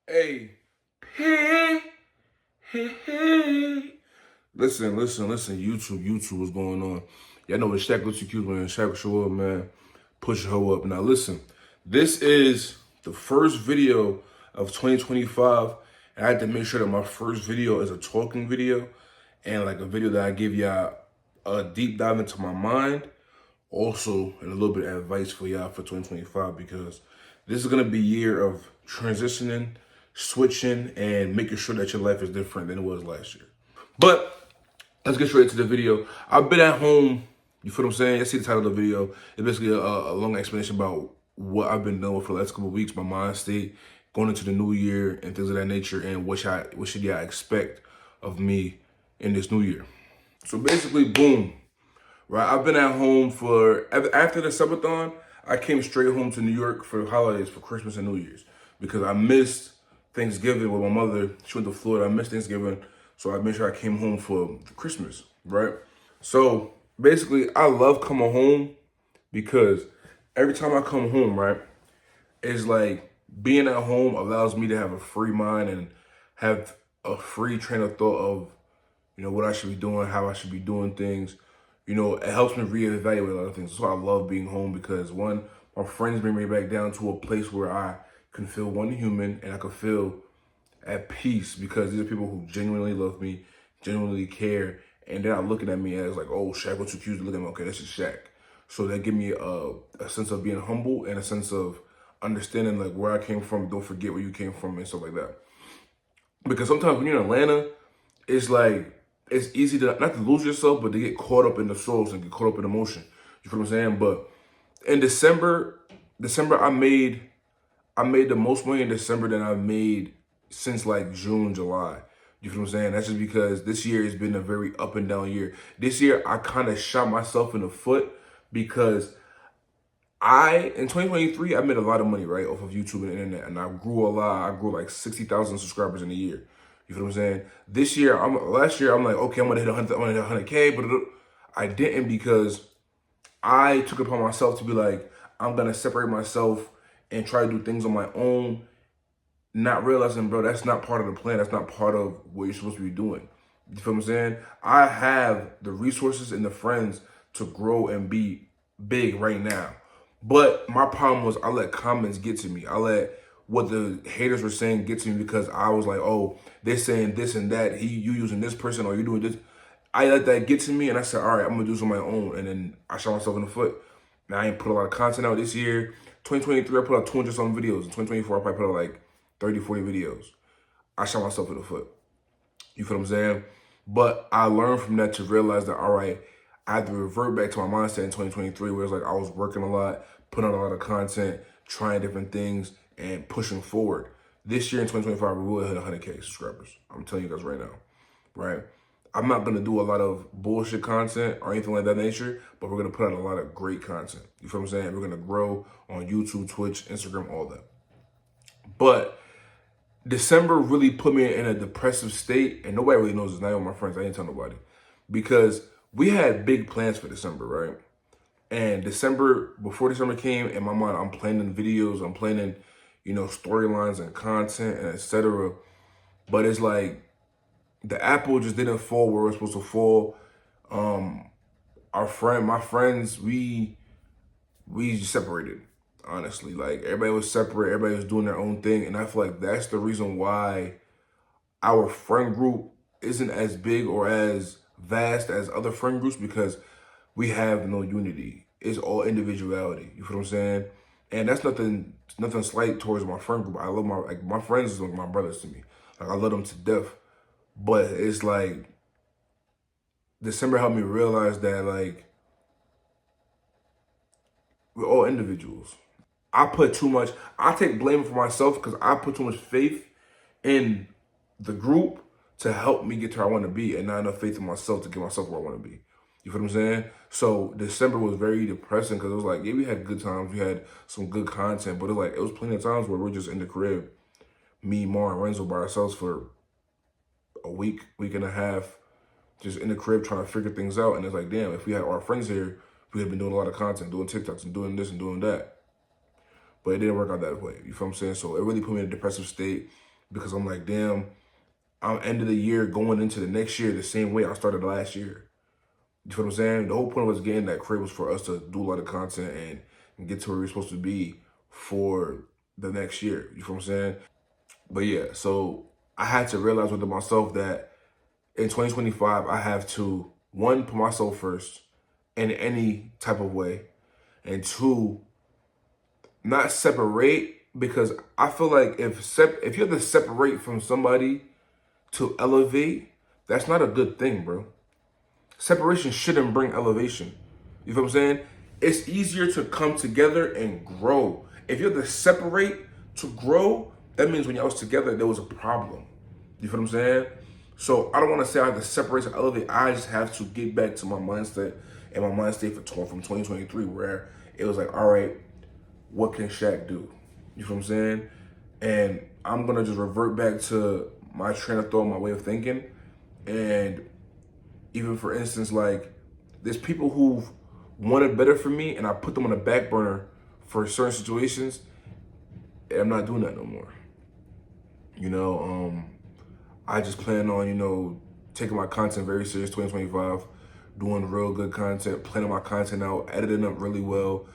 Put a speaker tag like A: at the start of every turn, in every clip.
A: Hey, hey, hey. Listen, YouTube, what's going on? Y'all know what Shaqq looks cute, man. Shaqq show up, man. Push her up. Now listen, this is the first video of 2025. And I had to make sure that my first video is a talking video and like a video that I give y'all a deep dive into my mind. Also, and a little bit of advice for y'all for 2025 because this is gonna be a year of transitioning, switching, and making sure that your life is different than it was last year. But let's get straight into the video. I've been at home. You feel what I'm saying? You see the title of the video. It's basically a long explanation about what I've been doing for the last couple of weeks, my mind state, going into the new year, and things of that nature, and what should y'all expect of me in this new year. So basically, boom. Right, I've been at home for after the subathon. I came straight home to New York for the holidays, for Christmas and New Year's, because I missed Thanksgiving with my mother. She went to Florida. I missed Thanksgiving, so I made sure I came home for Christmas. Right. So basically, I love coming home because every time I come home, right, it's like being at home allows me to have a free mind and have a free train of thought of what I should be doing, how I should be doing things. It helps me reevaluate a lot of things. So I love being home because one, my friends bring me back down to a place where I can feel one human and I can feel at peace because these are people who genuinely love me, genuinely care, and they're not looking at me as like, oh, Shaqq, what's accused of looking at me? Okay, that's just Shaqq. So they give me a sense of being humble and a sense of understanding like where I came from. Don't forget where you came from and stuff like that. Because sometimes when you're in Atlanta, it's like it's easy to not to lose yourself, but to get caught up in the souls and get caught up in emotion. You feel what I'm saying? But in December I made the most money in December than I've made since like June, July. You feel what I'm saying? That's just because this year has been a very up and down year. This year I kind of shot myself in the foot because in 2023 I made a lot of money right off of YouTube and the internet, and I grew a lot. I grew like 60,000 subscribers in a year. You feel what I'm saying? Last year I'm like, okay, I'm gonna hit 100K, but I didn't because I took it upon myself to be like, I'm gonna separate myself and try to do things on my own, not realizing, bro, that's not part of the plan. That's not part of what you're supposed to be doing. You feel what I'm saying? I have the resources and the friends to grow and be big right now. But my problem was I let comments get to me. I let what the haters were saying get to me because I was like, oh, they're saying this and that. You using this person or you doing this. I let that get to me and I said, all right, I'm gonna do this on my own. And then I shot myself in the foot. Now I ain't put a lot of content out this year. 2023, I put out 200 something videos. In 2024, I probably put out like 30, 40 videos. I shot myself in the foot. You feel what I'm saying? But I learned from that to realize that, all right, I had to revert back to my mindset in 2023 where it's like I was working a lot, putting out a lot of content, trying different things, and pushing forward. This year in 2025, we will hit 100K subscribers. I'm telling you guys right now, right? I'm not going to do a lot of bullshit content or anything like that nature, but we're going to put out a lot of great content. You feel what I'm saying? We're going to grow on YouTube, Twitch, Instagram, all that. But December really put me in a depressive state, and nobody really knows this. Not even my friends. I didn't tell nobody because we had big plans for December, right? And before December came, in my mind, I'm planning videos, I'm planning, storylines and content and etc. But it's like the apple just didn't fall where it was supposed to fall. My friends, we just separated. Honestly, like everybody was separate, everybody was doing their own thing, and I feel like that's the reason why our friend group isn't as big or as vast as other friend groups because we have no unity. It's all individuality. You feel what I'm saying? And that's nothing slight towards my friend group. I love my friends is like my brothers to me. Like I love them to death. But it's like December helped me realize that like we're all individuals. I take blame for myself because I put too much faith in the group to help me get to where I want to be and not enough faith in myself to get myself where I want to be. You feel what I'm saying? So December was very depressing because it was like, yeah, we had good times. We had some good content, but it was plenty of times where we're just in the crib, me, Mar, and Renzo by ourselves for a week and a half, just in the crib trying to figure things out. And it's like, damn, if we had our friends here, we had been doing a lot of content, doing TikToks and doing this and doing that. But it didn't work out that way. You feel what I'm saying? So it really put me in a depressive state. because I'm like, damn, I'm end of the year going into the next year the same way I started last year. You feel what I'm saying? The whole point of us getting that crib was for us to do a lot of content and get to where we're supposed to be for the next year. You feel what I'm saying? But yeah, so I had to realize within myself that in 2025, I have to, one, put myself first in any type of way, and two, not separate, because I feel like if you have to separate from somebody to elevate, that's not a good thing, bro. Separation shouldn't bring elevation. You feel what I'm saying? It's easier to come together and grow. If you have to separate to grow, that means when y'all was together, there was a problem. You feel what I'm saying? So I don't want to say I have to separate to elevate. I just have to get back to my mindset and my mind state from 2023, where it was like, all right, what can Shaq do? You feel what I'm saying? And I'm gonna just revert back to my train of thought, my way of thinking. And even for instance, like, there's people who've wanted better for me and I put them on the back burner for certain situations, and I'm not doing that no more. You know, I just plan on, taking my content very serious 2025, doing real good content, planning my content out, editing up really well,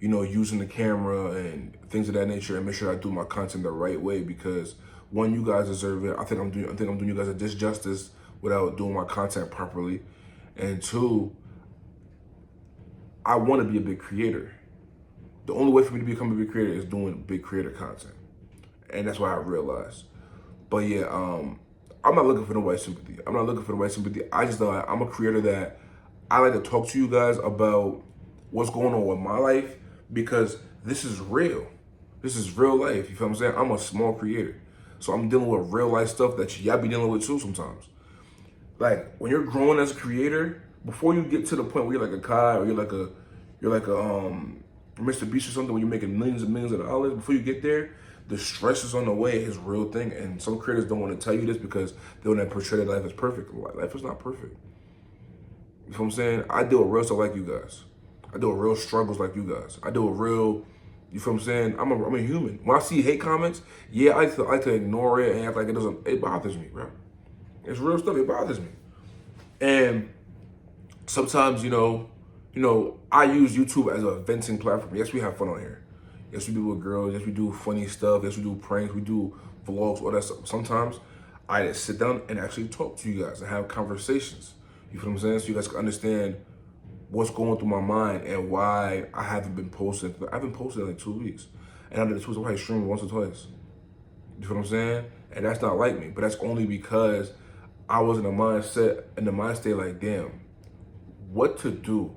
A: using the camera and things of that nature, and make sure I do my content the right way, because one, you guys deserve it. I think I'm doing you guys a disjustice without doing my content properly. And two, I want to be a big creator. The only way for me to become a big creator is doing big creator content. And that's what I realized. But yeah, I'm not looking for nobody's sympathy. I just know I'm a creator that I like to talk to you guys about what's going on with my life, because this is real. This is real life. You feel what I'm saying? I'm a small creator. So I'm dealing with real life stuff that y'all be dealing with too sometimes. Like, when you're growing as a creator, before you get to the point where you're like a Kai, or you're like a Mr. Beast or something, where you're making millions and millions of dollars, before you get there, the stress is on the way is a real thing. And some creators don't want to tell you this because they want to portray their life as perfect. Life is not perfect. You know what I'm saying? I deal with real stuff like you guys. I deal with real struggles like you guys. I deal with real, you feel what I'm saying? I'm a human. When I see hate comments, yeah, I like to ignore it and act like it bothers me, bro. It's real stuff, it bothers me. And sometimes, I use YouTube as a venting platform. Yes, we have fun on here. Yes, we do with girls. Yes, we do funny stuff. Yes, we do pranks. We do vlogs, all that stuff. Sometimes I just sit down and actually talk to you guys and have conversations. You feel what I'm saying? So you guys can understand what's going through my mind and why I haven't been posting. I've been posting in like 2 weeks. And out of the 2 weeks, I probably streamed once or twice. You feel what I'm saying? And that's not like me. But that's only because I was in the mind state like, damn, what to do?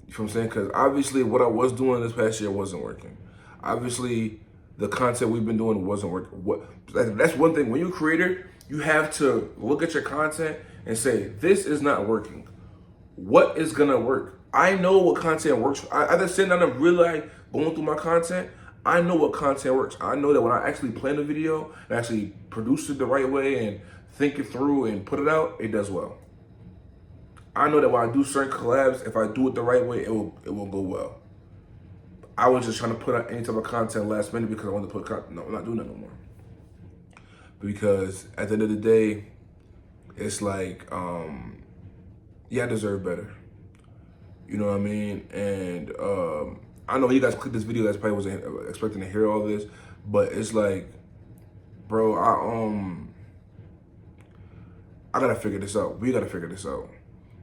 A: You feel what I'm saying? Because obviously what I was doing this past year wasn't working. Obviously, the content we've been doing wasn't working. That's one thing. When you're a creator, you have to look at your content and say, this is not working. What is gonna work? I know what content works. I just sit down and really going through my content. I know what content works. I know that when I actually plan a video and actually produce it the right way and think it through and put it out, it does well. I know that when I do certain collabs, if I do it the right way, it will go well. I was just trying to put out any type of content last minute because I wanted to put content. No, I'm not doing that no more. Because at the end of the day, it's like, I deserve better. You know what I mean? And I know you guys clicked this video, you guys probably wasn't expecting to hear all this, but it's like, bro, I gotta figure this out. We gotta figure this out.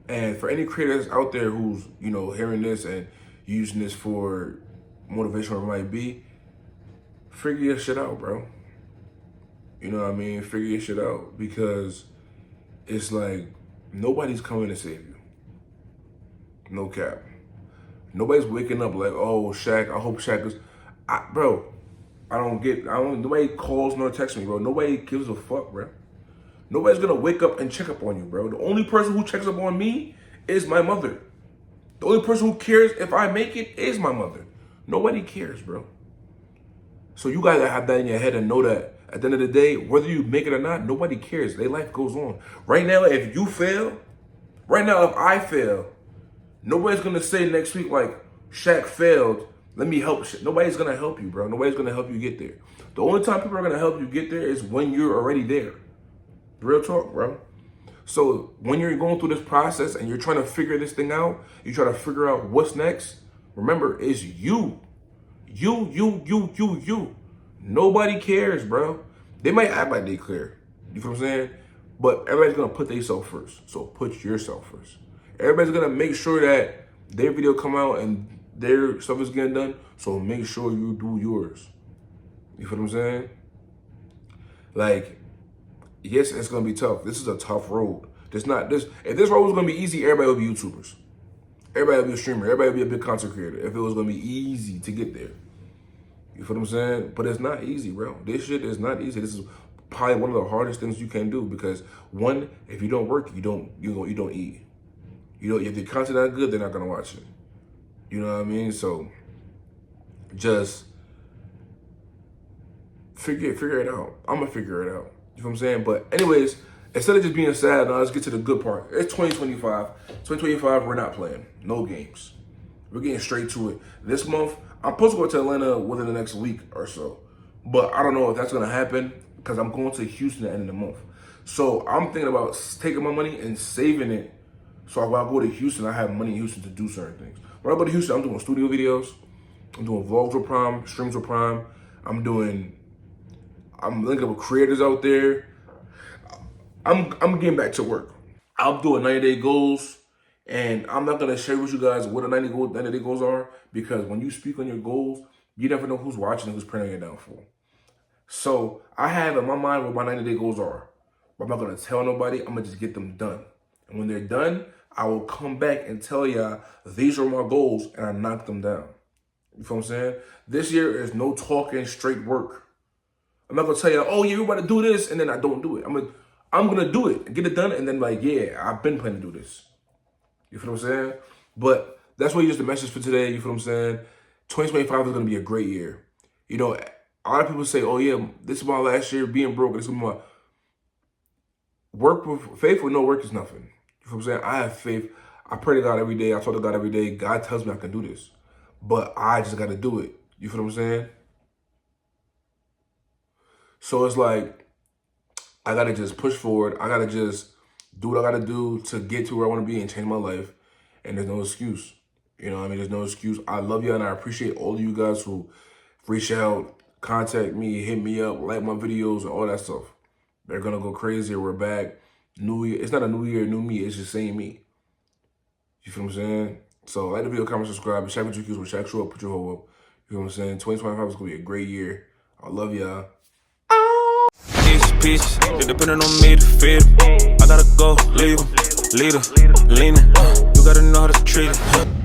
A: And for any creators out there who's, hearing this and using this for motivation, or it might be, figure your shit out, bro. You know what I mean? Figure your shit out, because it's like nobody's coming to save you. No cap. Nobody's waking up like, oh, Shaqq, I hope Shaqq is, nobody calls nor texts me, bro. Nobody gives a fuck, bro. Nobody's gonna wake up and check up on you, bro. The only person who checks up on me is my mother. The only person who cares if I make it is my mother. Nobody cares, bro. So you gotta have that in your head and know that at the end of the day, whether you make it or not, nobody cares. Their life goes on. Right now, if you fail, if I fail, nobody's gonna say next week like, Shaqq failed, let me help. Nobody's gonna help you, bro. Nobody's gonna help you get there. The only time people are gonna help you get there is when you're already there. Real talk, bro. So when you're going through this process and you're trying to figure this thing out, you try to figure out what's next, remember, it's you. You. Nobody cares, bro. They might act like they care. You feel what I'm saying? But everybody's gonna put themselves first. So put yourself first. Everybody's gonna make sure that their video come out and their stuff is getting done. So make sure you do yours. You feel what I'm saying? Like, yes, it's gonna be tough. This is a tough road. If this road was gonna be easy, everybody would be YouTubers. Everybody would be a streamer. Everybody would be a big content creator. If it was gonna be easy to get there. You feel what I'm saying? But it's not easy, bro. This shit is not easy. This is probably one of the hardest things you can do because one, if you don't work, you don't eat. If the content not good, they're not gonna watch it. You know what I mean? So just figure it out. I'm gonna figure it out. You know what I'm saying? But anyways, instead of just being sad, now let's get to the good part. It's 2025. 2025, we're not playing. No games. We're getting straight to it. This month, I'm supposed to go to Atlanta within the next week or so. But I don't know if that's gonna happen because I'm going to Houston at the end of the month. So I'm thinking about taking my money and saving it. So when I go to Houston, I have money in Houston to do certain things. When I go to Houston, I'm doing studio videos. I'm doing vlogs with Prime, streams with Prime. I'm linking up with creators out there. I'm getting back to work. I'll do a 90-day goals, and I'm not gonna share with you guys what the 90-day goals are because when you speak on your goals, you never know who's watching and who's praying on your downfall. So I have in my mind what my 90-day goals are, but I'm not gonna tell nobody. I'm gonna just get them done, and when they're done, I will come back and tell y'all these are my goals, and I knocked them down. You feel what I'm saying? This year is no talking, straight work. I'm not gonna tell you, oh yeah, we're about to do this, and then I don't do it. I'm gonna do it, get it done, and then like, yeah, I've been planning to do this. You feel what I'm saying? But that's what just the message for today. You feel what I'm saying? 2025 is gonna be a great year. You know, a lot of people say, oh yeah, this is my last year being broke. This is my work with faith with no work is nothing. You feel what I'm saying? I have faith. I pray to God every day. I talk to God every day. God tells me I can do this, but I just gotta do it. You feel what I'm saying? So it's like, I gotta just push forward. I gotta just do what I gotta do to get to where I wanna be and change my life. And there's no excuse. You know what I mean? There's no excuse. I love you and I appreciate all of you guys who reach out, contact me, hit me up, like my videos and all that stuff. They're gonna go crazy. We're back. New year. It's not a new year, new me. It's just same me. You feel what I'm saying? So like the video, comment, subscribe. Shaqq with your with Shaqq. Show up, put your hoe up. You know what I'm saying? 2025 is gonna be a great year. I love y'all.
B: Pieces, they depending on me to feed 'em. I gotta go, leave 'em, leader, leaning. You gotta know how to treat it.